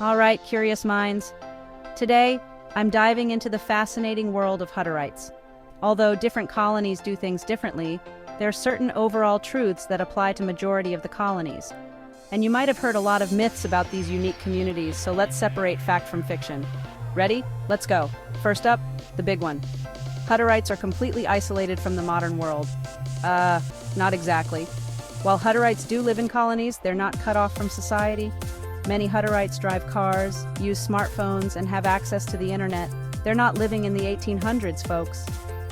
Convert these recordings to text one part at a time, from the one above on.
All right, curious minds. Today, I'm diving into the fascinating world of Hutterites. Although different colonies do things differently, there are certain overall truths that apply to majority of the colonies. And you might have heard a lot of myths about these unique communities, so let's separate fact from fiction. Ready? Let's go. First up, the big one. Hutterites are completely isolated from the modern world. Not exactly. While Hutterites do live in colonies, they're not cut off from society. Many Hutterites drive cars, use smartphones, and have access to the internet. They're not living in the 1800s, folks.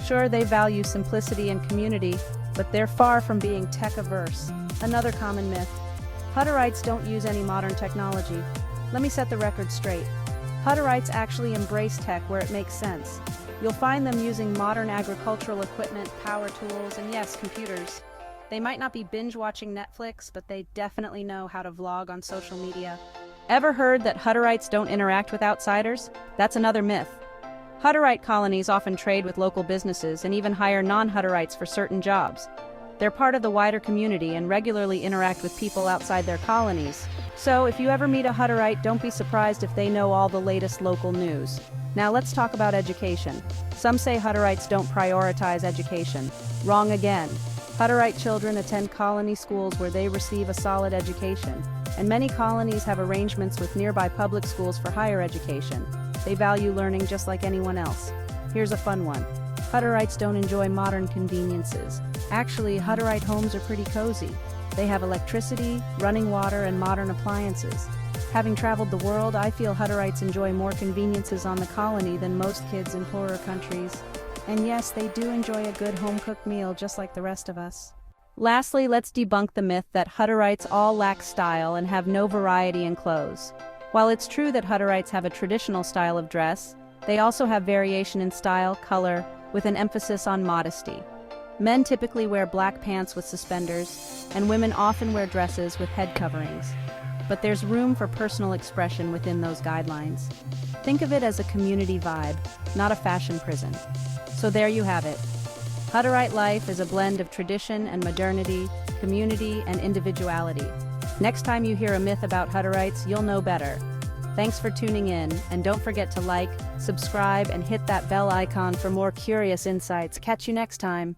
Sure, they value simplicity and community, but they're far from being tech-averse. Another common myth. Hutterites don't use any modern technology. Let me set the record straight. Hutterites actually embrace tech where it makes sense. You'll find them using modern agricultural equipment, power tools, and yes, computers. They might not be binge-watching Netflix, but they definitely know how to vlog on social media. Ever heard that Hutterites don't interact with outsiders? That's another myth. Hutterite colonies often trade with local businesses and even hire non-Hutterites for certain jobs. They're part of the wider community and regularly interact with people outside their colonies. So if you ever meet a Hutterite, don't be surprised if they know all the latest local news. Now let's talk about education. Some say Hutterites don't prioritize education. Wrong again. Hutterite children attend colony schools where they receive a solid education, and many colonies have arrangements with nearby public schools for higher education. They value learning just like anyone else. Here's a fun one. Hutterites don't enjoy modern conveniences. Actually, Hutterite homes are pretty cozy. They have electricity, running water, and modern appliances. Having traveled the world, I feel Hutterites enjoy more conveniences on the colony than most kids in poorer countries. And yes, they do enjoy a good home-cooked meal just like the rest of us. Lastly, let's debunk the myth that Hutterites all lack style and have no variety in clothes. While it's true that Hutterites have a traditional style of dress, they also have variation in style, color, with an emphasis on modesty. Men typically wear black pants with suspenders, and women often wear dresses with head coverings. But there's room for personal expression within those guidelines. Think of it as a community vibe, not a fashion prison. So there you have it. Hutterite life is a blend of tradition and modernity, community and individuality. Next time you hear a myth about Hutterites, you'll know better. Thanks for tuning in, and don't forget to like, subscribe, and hit that bell icon for more curious insights. Catch you next time.